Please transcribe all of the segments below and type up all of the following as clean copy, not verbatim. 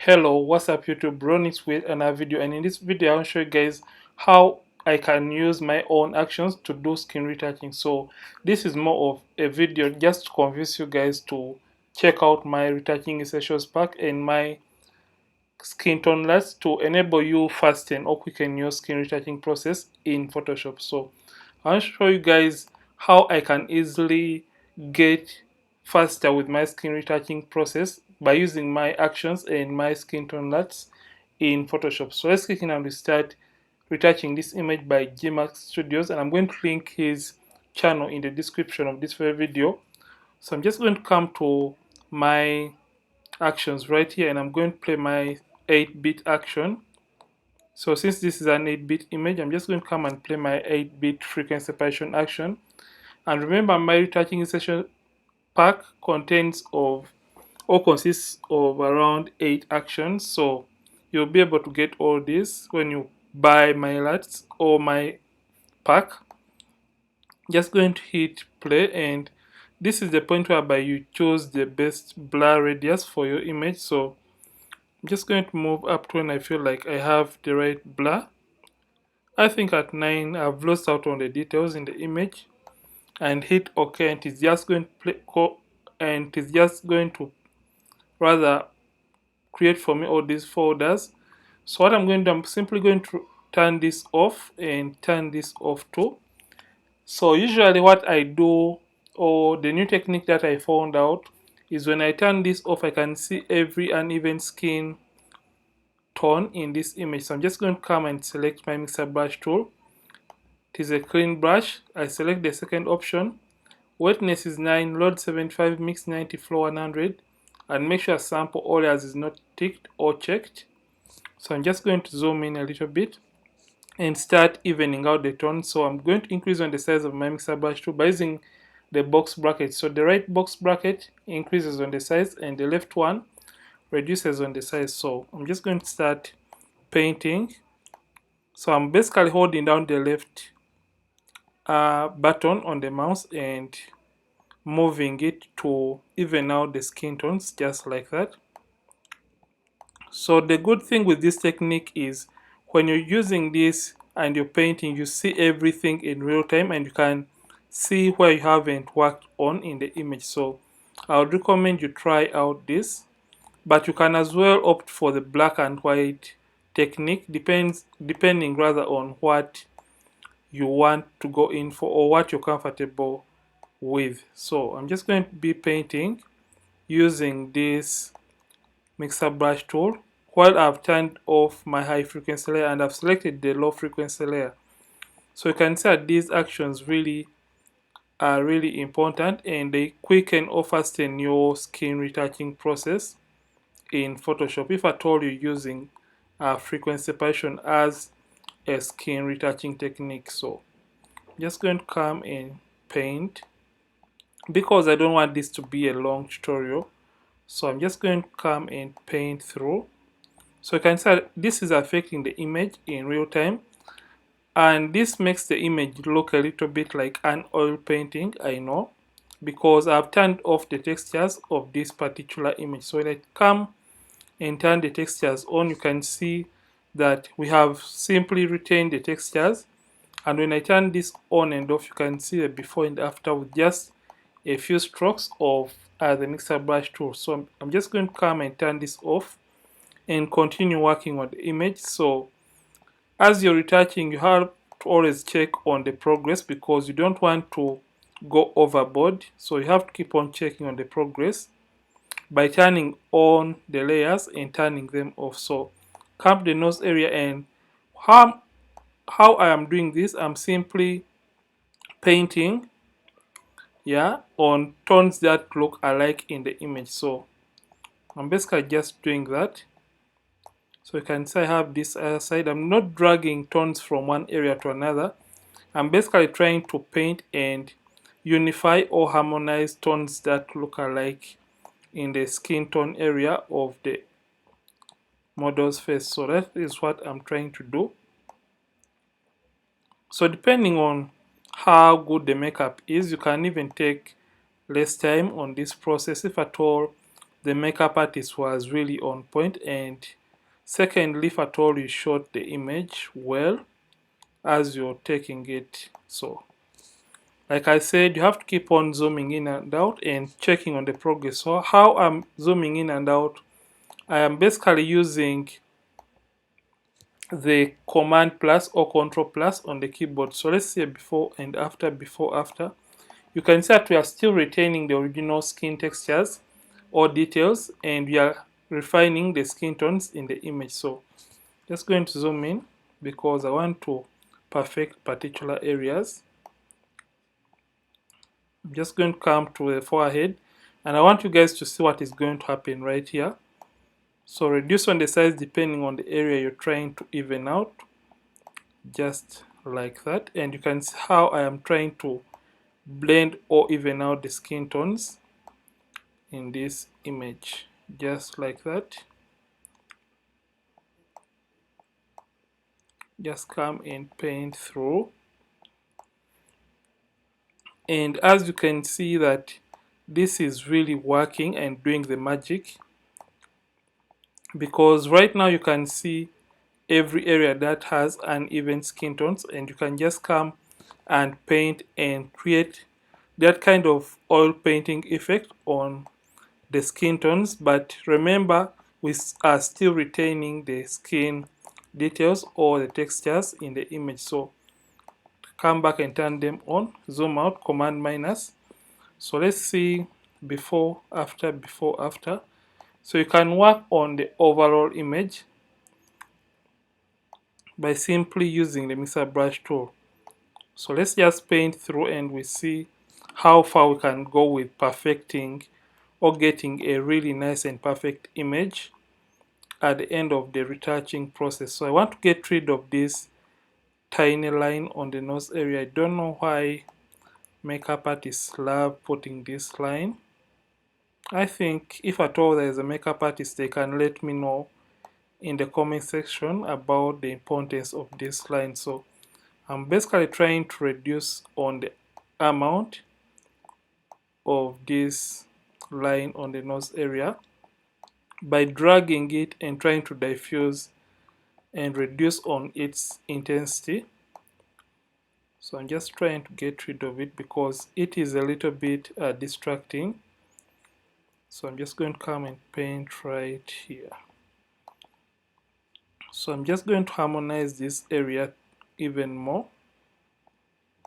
Hello, what's up YouTube? Ronnix with another video, and in this video I'll show you guys how I can use my own actions to do skin retouching. So this is more of a video just to convince you guys to check out my retouching essentials pack and my skin tone LUTs to enable you fasten or quicken your skin retouching process in Photoshop. So I'll show you guys how I can easily get faster with my skin retouching process by using my actions and my skin tone LUTs in Photoshop. So let's click in and we start retouching this image by Gmax Studios, and I'm going to link his channel in the description of this very video. So I'm just going to come to my actions right here, and I'm going to play my 8-bit action. So since this is an 8-bit image, I'm just going to come and play my 8-bit frequency separation action. And remember, my retouching session pack consists of around 8 actions. So you'll be able to get all this when you buy my LUTs or my pack. Just going to hit play, and this is the point whereby you choose the best blur radius for your image. So I'm just going to move up to when I feel like I have the right blur. I think at 9 I've lost out on the details in the image, and hit OK, and it's just going to rather create for me all these folders. So what I'm going to do, I'm simply going to turn this off and turn this off too. So usually what I do, or the new technique that I found out, is when I turn this off I can see every uneven skin tone in this image. So I'm just going to come and select my mixer brush tool. It is a clean brush. I select the second option. Wetness is 9, load 75, mix 90, flow 100, and make sure sample all layers is not ticked or checked. So I'm just going to zoom in a little bit and start evening out the tone. So I'm going to increase on the size of my mixer brush tool by using the box bracket. So the right box bracket increases on the size and the left one reduces on the size. So I'm just going to start painting. So I'm basically holding down the left button on the mouse and moving it to even out the skin tones, just like that. So the good thing with this technique is when you're using this and you're painting, you see everything in real time and you can see where you haven't worked on in the image. So I would recommend you try out this, but you can as well opt for the black and white technique, depending rather on what you want to go in for or what you're comfortable with. So I'm just going to be painting using this mixer brush tool while I've turned off my high frequency layer and I've selected the low frequency layer. So you can see that these actions really are really important, and they quicken or fasten your skin retouching process in Photoshop if at all you're using frequency separation as a skin retouching technique. So I'm just going to come and paint because I don't want this to be a long tutorial. So I'm just going to come and paint through. So you can see this is affecting the image in real time, and this makes the image look a little bit like an oil painting, I know, because I've turned off the textures of this particular image. So when I come and turn the textures on, you can see that we have simply retained the textures, and when I turn this on and off, you can see the before and after with just a few strokes of the mixer brush tool. So I'm just going to come and turn this off and continue working on the image. So as you're retouching, you have to always check on the progress because you don't want to go overboard. So you have to keep on checking on the progress by turning on the layers and turning them off. So come to the nose area, and how I am doing this, I'm simply painting on tones that look alike in the image. So I'm basically just doing that. So you can see I have this other side. I'm not dragging tones from one area to another. I'm basically trying to paint and unify or harmonize tones that look alike in the skin tone area of the model's face. So that is what I'm trying to do. So depending on how good the makeup is, you can even take less time on this process if at all the makeup artist was really on point, and secondly, if at all you shot the image well as you're taking it. So like I said, you have to keep on zooming in and out and checking on the progress. So how I'm zooming in and out, I am basically using the command plus or control plus on the keyboard. So let's see before and after, before, after. You can see that we are still retaining the original skin textures or details, and we are refining the skin tones in the image. So just going to zoom in because I want to perfect particular areas. I'm just going to come to the forehead, and I want you guys to see what is going to happen right here. So reduce on the size depending on the area you're trying to even out, just like that. And you can see how I am trying to blend or even out the skin tones in this image, just like that. Just come and paint through, and as you can see that this is really working and doing the magic, because right now you can see every area that has uneven skin tones, and you can just come and paint and create that kind of oil painting effect on the skin tones. But remember, we are still retaining the skin details or the textures in the image. So come back and turn them on, zoom out, command minus. So let's see before, after, before, after. So you can work on the overall image by simply using the mixer brush tool. So let's just paint through and we see how far we can go with perfecting or getting a really nice and perfect image at the end of the retouching process. So I want to get rid of this tiny line on the nose area. I don't know why makeup artists love putting this line. I think if at all there is a makeup artist, they can let me know in the comment section about the importance of this line. So I'm basically trying to reduce on the amount of this line on the nose area by dragging it and trying to diffuse and reduce on its intensity. So I'm just trying to get rid of it because it is a little bit distracting. So I'm just going to come and paint right here. So I'm just going to harmonize this area even more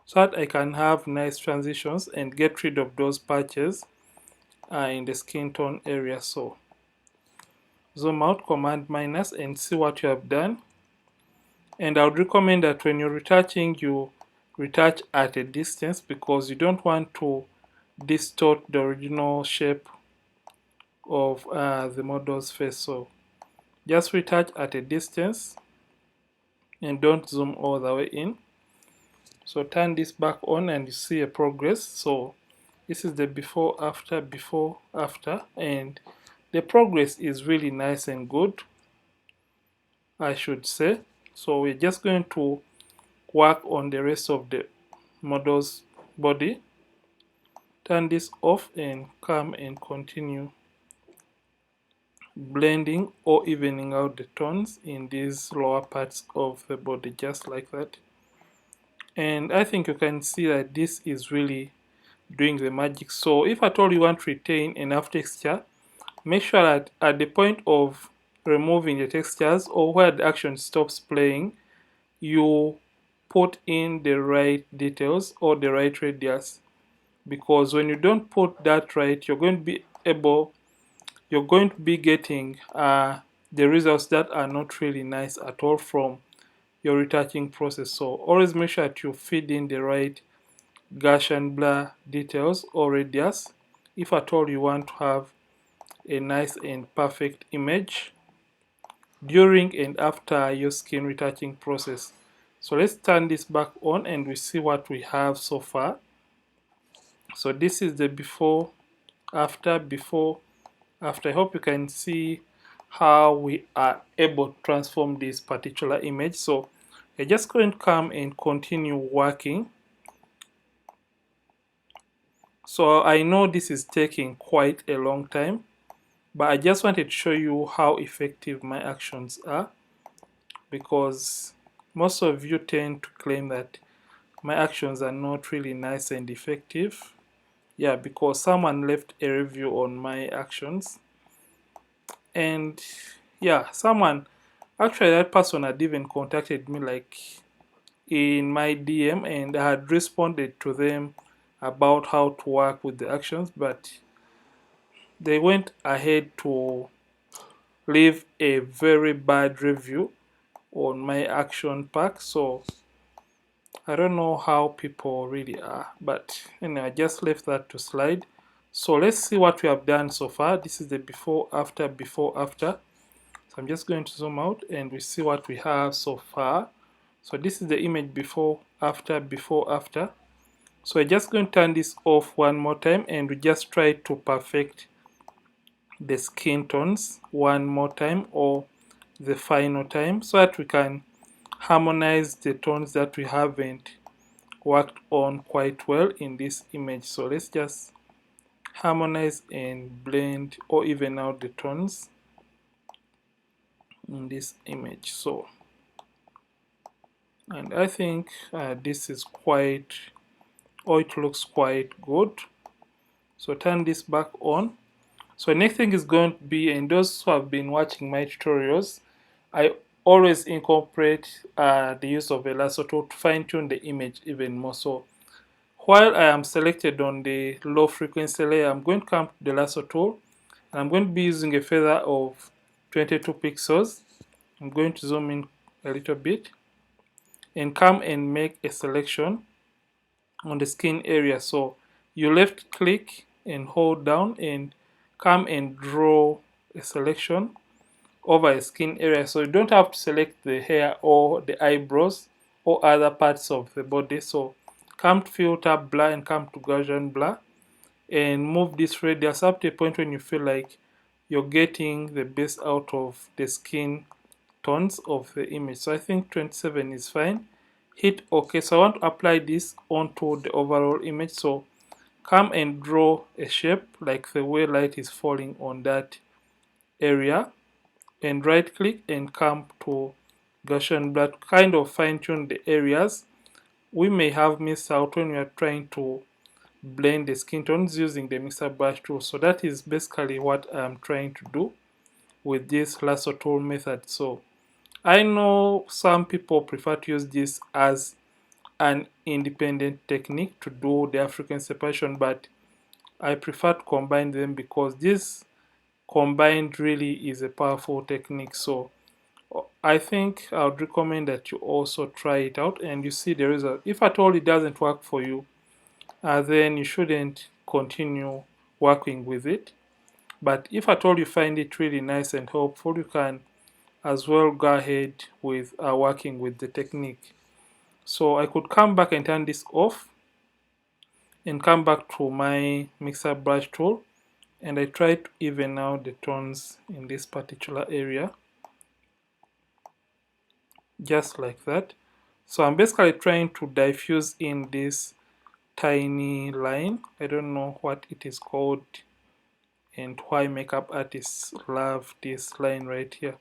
so that I can have nice transitions and get rid of those patches in the skin tone area. So zoom out, command minus, and see what you have done. And I would recommend that when you're retouching, you retouch at a distance because you don't want to distort the original shape of the model's face. So just retouch at a distance and don't zoom all the way in. So turn this back on and you see a progress. So this is the before after, and the progress is really nice and good, I should say. So we're just going to work on the rest of the model's body. Turn this off and come and continue blending or evening out the tones in these lower parts of the body, just like that. And I think you can see that this is really doing the magic. So if at all you want to retain enough texture, make sure that at the point of removing the textures or where the action stops playing, you put in the right details or the right radius, because when you don't put that right, you're going to be getting the results that are not really nice at all from your retouching process. So always make sure that you feed in the right Gaussian blur details or radius if at all you want to have a nice and perfect image during and after your skin retouching process. So let's turn this back on and we see what we have so far. So this is the before after. I hope you can see how we are able to transform this particular image. So we're just going to come and continue working. So I know this is taking quite a long time, but I just wanted to show you how effective my actions are, because most of you tend to claim that my actions are not really nice and effective. Yeah, because someone left a review on my actions, and yeah, someone, actually that person had even contacted me like in my DM, and I had responded to them about how to work with the actions, but they went ahead to leave a very bad review on my action pack. So I don't know how people really are, but anyway, I just left that to slide. So let's see what we have done so far. This is the before after before after. So I'm just going to zoom out and we see what we have so far. So this is the image before after before after. So I'm just going to turn this off one more time and we just try to perfect the skin tones one more time, or the final time, so that we can harmonize the tones that we haven't worked on quite well in this image. So let's just harmonize and blend or even out the tones in this image. So, and I think this is quite, or it looks quite good. So turn this back on. So next thing is going to be, and those who have been watching my tutorials, I always incorporate the use of a lasso tool to fine tune the image even more. So while I am selected on the low frequency layer, I'm going to come to the lasso tool, and I'm going to be using a feather of 22 pixels. I'm going to zoom in a little bit and come and make a selection on the skin area. So you left click and hold down and come and draw a selection over a skin area. So you don't have to select the hair or the eyebrows or other parts of the body. So come to filter blur and come to Gaussian blur and move this radius up to a point when you feel like you're getting the best out of the skin tones of the image. So I think 27 is fine. Hit OK. So I want to apply this onto the overall image. So come and draw a shape like the way light is falling on that area, and right click and come to Gaussian blur to kind of fine tune the areas we may have missed out when we are trying to blend the skin tones using the mixer brush tool. So that is basically what I'm trying to do with this lasso tool method. So I know some people prefer to use this as an independent technique to do their frequency separation, but I prefer to combine them because this combined really is a powerful technique. So I think I would recommend that you also try it out and you see the result. If at all it doesn't work for you, then you shouldn't continue working with it. But if at all you find it really nice and helpful, you can as well go ahead with working with the technique. So I could come back and turn this off and come back to my mixer brush tool, and I try to even out the tones in this particular area, just like that. So I'm basically trying to diffuse in this tiny line. I don't know what it is called and why makeup artists love this line right here.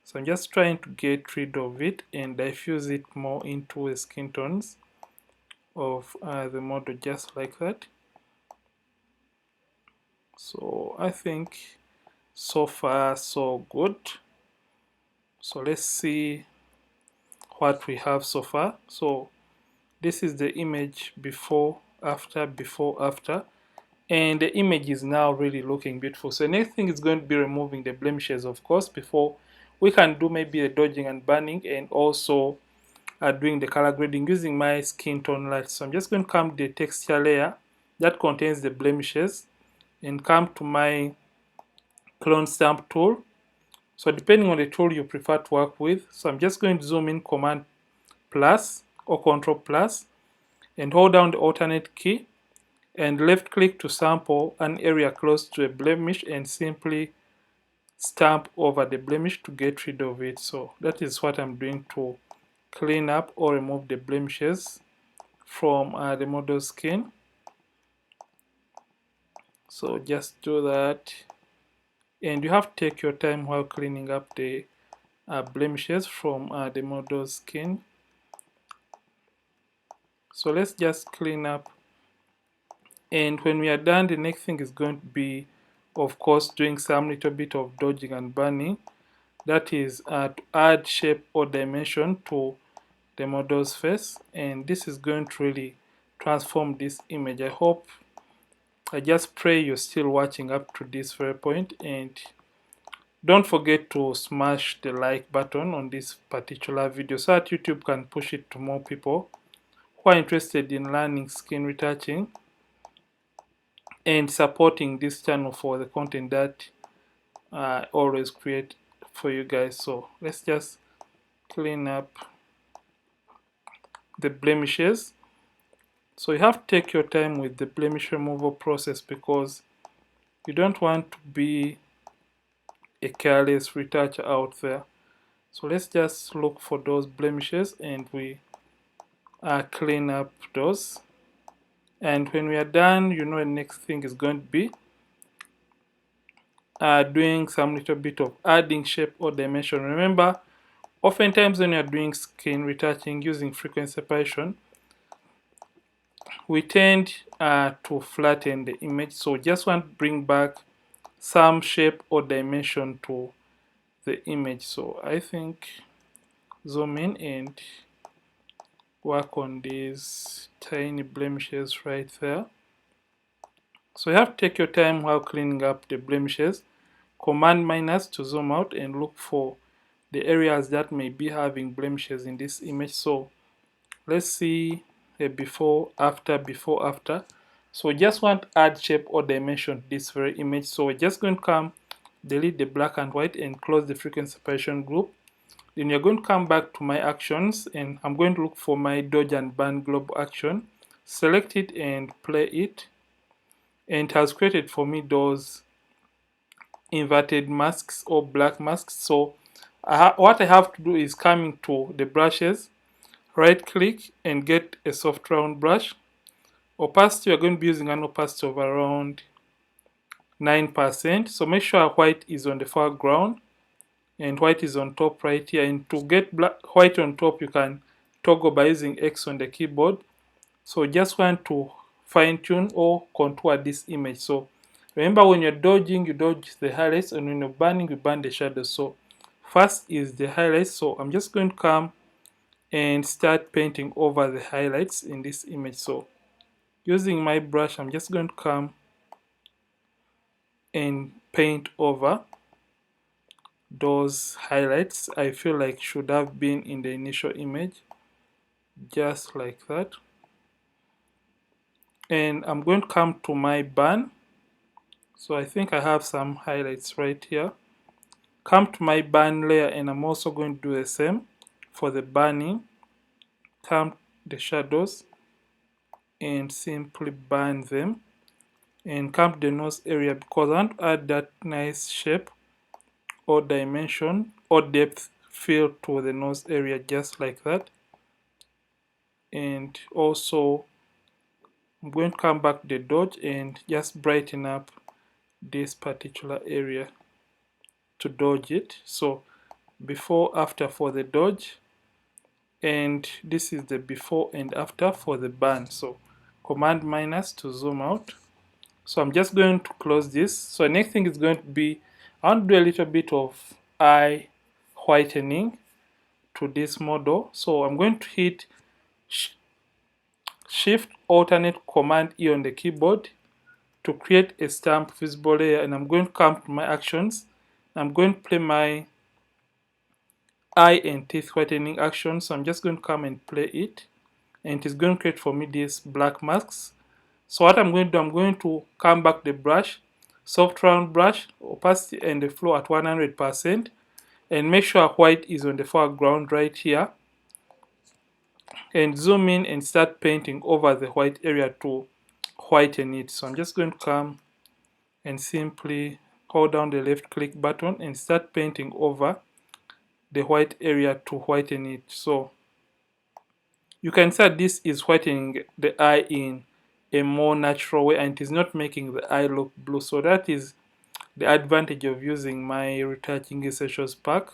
So I'm just trying to get rid of it and diffuse it more into the skin tones of the model, just like that. So I think so far so good. So let's see what we have so far. So this is the image before after, and the image is now really looking beautiful. So the next thing is going to be removing the blemishes, of course, before we can do maybe the dodging and burning, and also doing the color grading using my skin tone light. So I'm just going to come to the texture layer that contains the blemishes and come to my clone stamp tool. So depending on the tool you prefer to work with, so I'm just going to zoom in Command plus or Control plus and hold down the alternate key and left click to sample an area close to a blemish and simply stamp over the blemish to get rid of it. So that is what I'm doing to clean up or remove the blemishes from the model skin. So just do that and you have to take your time while cleaning up the blemishes from the model's skin. So let's just clean up, and when we are done, the next thing is going to be, of course, doing some little bit of dodging and burning. That is to add shape or dimension to the model's face, and this is going to really transform this image. I just pray you're still watching up to this very point, and don't forget to smash the like button on this particular video so that YouTube can push it to more people who are interested in learning skin retouching and supporting this channel for the content that I always create for you guys. So let's just clean up the blemishes. So you have to take your time with the blemish removal process because you don't want to be a careless retoucher out there. So let's just look for those blemishes and we clean up those. And when we are done, you know, the next thing is going to be doing some little bit of adding shape or dimension. Remember, oftentimes when you're doing skin retouching using frequency separation, we tend to flatten the image. So just want to bring back some shape or dimension to the image. So I think zoom in and work on these tiny blemishes right there. So you have to take your time while cleaning up the blemishes. Command minus to zoom out and look for the areas that may be having blemishes in this image. So let's see a before, after. So just want to add shape or dimension to this very image. So we're just going to come, delete the black and white and close the frequency separation group. Then you're going to come back to my actions and I'm going to look for my dodge and burn global action. Select it and play it. And it has created for me those inverted masks or black masks. So what I have to do is coming to the brushes, right click and get a soft round brush. Opacity, you're going to be using an opacity of around 9%. So make sure white is on the foreground and white is on top right here. And to get white on top, you can toggle by using X on the keyboard. So just want to fine tune or contour this image. So remember, when you're dodging, you dodge the highlights, and when you're burning, you burn the shadows. So first is the highlights. So I'm just going to come and start painting over the highlights in this image. So using my brush, I'm just going to come and paint over those highlights I feel like should have been in the initial image, just like that. And I'm going to come to my burn. So I think I have some highlights right here. Come to my burn layer and I'm also going to do the same for the burning. Come to the shadows and simply burn them. And come to the nose area because I want to add that nice shape or dimension or depth fill to the nose area, just like that. And also I'm going to come back to the dodge and just brighten up this particular area to dodge it. So before after for the dodge, and this is the before and after for the burn. So command minus to zoom out. So I'm just going to close this. So next thing is going to be, I want to do a little bit of eye whitening to this model. So I'm going to hit shift alternate command E on the keyboard to create a stamp visible layer, and I'm going to come to my actions. I'm going to play my eye and teeth whitening action. So I'm just going to come and play it, and it is going to create for me these black masks. So what I'm going to do, I'm going to come back the brush, soft round brush, opacity and the flow at 100%, and make sure white is on the foreground right here, and zoom in and start painting over the white area to whiten it. So I'm just going to come and simply hold down the left click button and start painting over the white area to whiten it. So you can see that this is whitening the eye in a more natural way and it is not making the eye look blue. So that is the advantage of using my Retouching Essentials pack.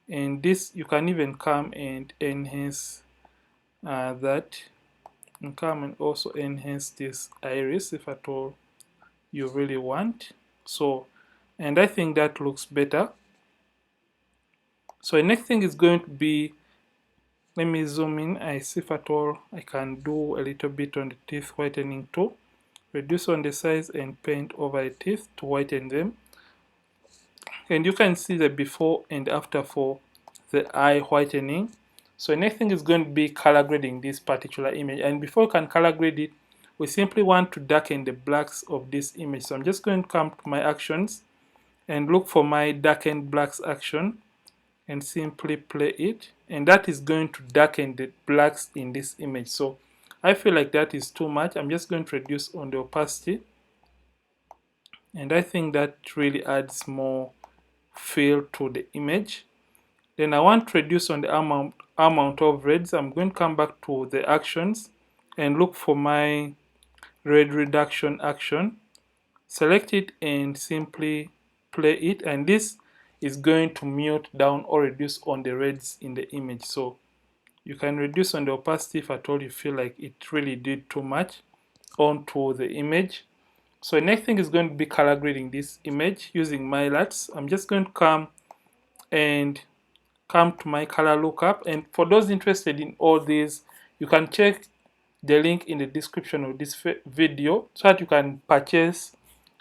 And this, you can even come and enhance that, and come and also enhance this iris if at all you really want. So, and I think that looks better. So the next thing is going to be, let me zoom in. I see if at all I can do a little bit on the teeth whitening tool. Reduce on the size and paint over the teeth to whiten them. And you can see the before and after for the eye whitening. So the next thing is going to be color grading this particular image. And before you can color grade it, we simply want to darken the blacks of this image. So I'm just going to come to my actions and look for my darken blacks action and simply play it. And that is going to darken the blacks in this image. So I feel like that is too much. I'm just going to reduce on the opacity. And I think that really adds more feel to the image. Then I want to reduce on the amount of reds. I'm going to come back to the actions and look for my red reduction action. Select it and simply play it, and this is going to mute down or reduce on the reds in the image. So you can reduce on the opacity if at all you feel like it really did too much onto the image. So the next thing is going to be color grading this image using my LUTS. I'm just going to come to my color lookup, and for those interested in all these, you can check the link in the description of this video so that you can purchase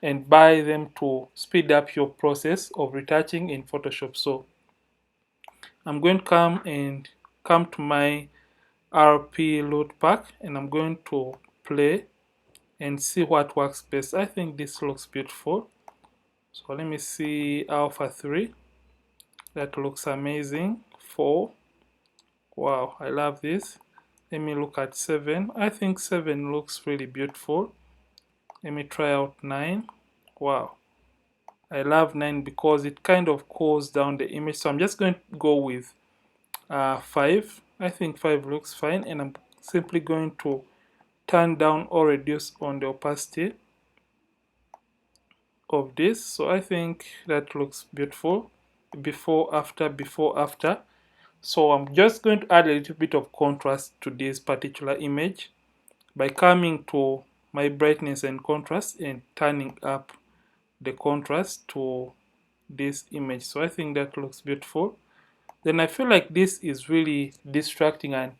and buy them to speed up your process of retouching in Photoshop. So I'm going to come to my RP load pack, and I'm going to play and see what works best. I think this looks beautiful. So let me see Alpha 3. That looks amazing. 4. Wow, I love this. Let me look at 7. I think 7 looks really beautiful. Let me try out 9. Wow, I love 9 because it kind of cools down the image. So I'm just going to go with 5. I think 5 looks fine, and I'm simply going to turn down or reduce on the opacity of this. So I think that looks beautiful. Before, after, before, after. So I'm just going to add a little bit of contrast to this particular image by coming to my brightness and contrast and turning up the contrast to this image. So I think that looks beautiful. Then I feel like this is really distracting and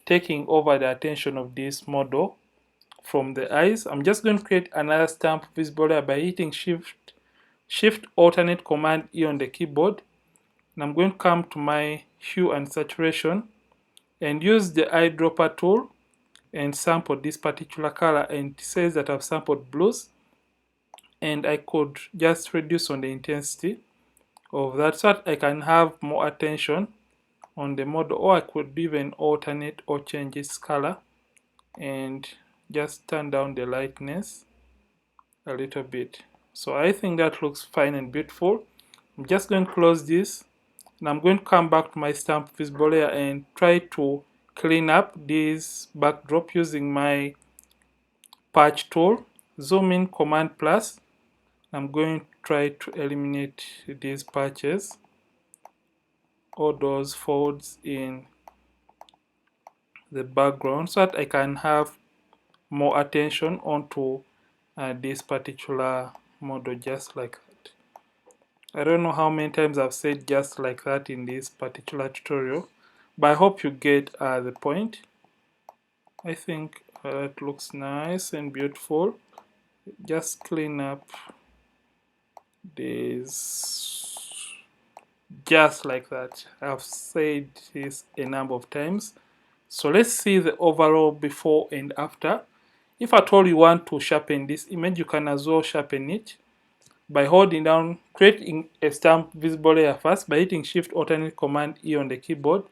taking over the attention of this model from the eyes. I'm just going to create another stamp visible layer by hitting Shift Alternate Command E on the keyboard. And I'm going to come to my hue and saturation and use the eyedropper tool and sample this particular color, and it says that I've sampled blues, and I could just reduce on the intensity of that so that I can have more attention on the model, or I could even alternate or change its color and just turn down the lightness a little bit. So I think that looks fine and beautiful. I'm just going to close this, and I'm going to come back to my stamp visible layer and try to clean up this backdrop using my patch tool. Zoom in, Command plus. I'm going to try to eliminate these patches or those folds in the background so that I can have more attention onto this particular model, just like that. I don't know how many times I've said just like that in this particular tutorial, but I hope you get the point. I think it looks nice and beautiful. Just clean up this just like that. I've said this a number of times. So let's see the overall before and after. If at all you want to sharpen this image, you can as well sharpen it by holding down, creating a stamp visible layer first by hitting Shift Alternate Command E on the keyboard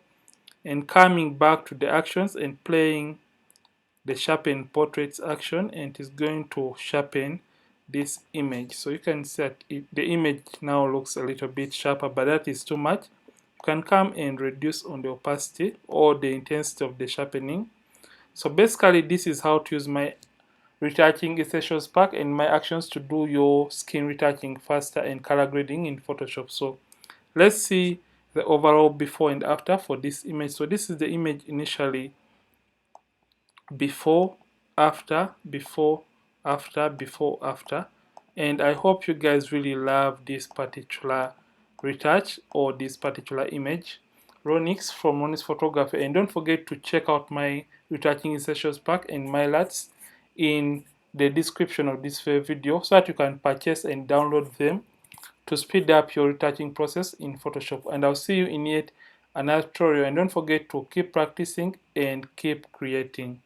and coming back to the actions and playing the sharpen portraits action, and it is going to sharpen this image. So you can see that the image now looks a little bit sharper, but that is too much. You can come and reduce on the opacity or the intensity of the sharpening. So basically this is how to use my Retouching Essentials Pack and my actions to do your skin retouching faster and color grading in Photoshop. So let's see the overall before and after for this image. So this is the image initially, before, after, before, after, before, after. And I hope you guys really love this particular retouch or this particular image. Ronix from Ronix Photography. And don't forget to check out my retouching essentials pack and my LUTs in the description of this video so that you can purchase and download them to speed up your retouching process in Photoshop. And I'll see you in yet another tutorial. And don't forget to keep practicing and keep creating.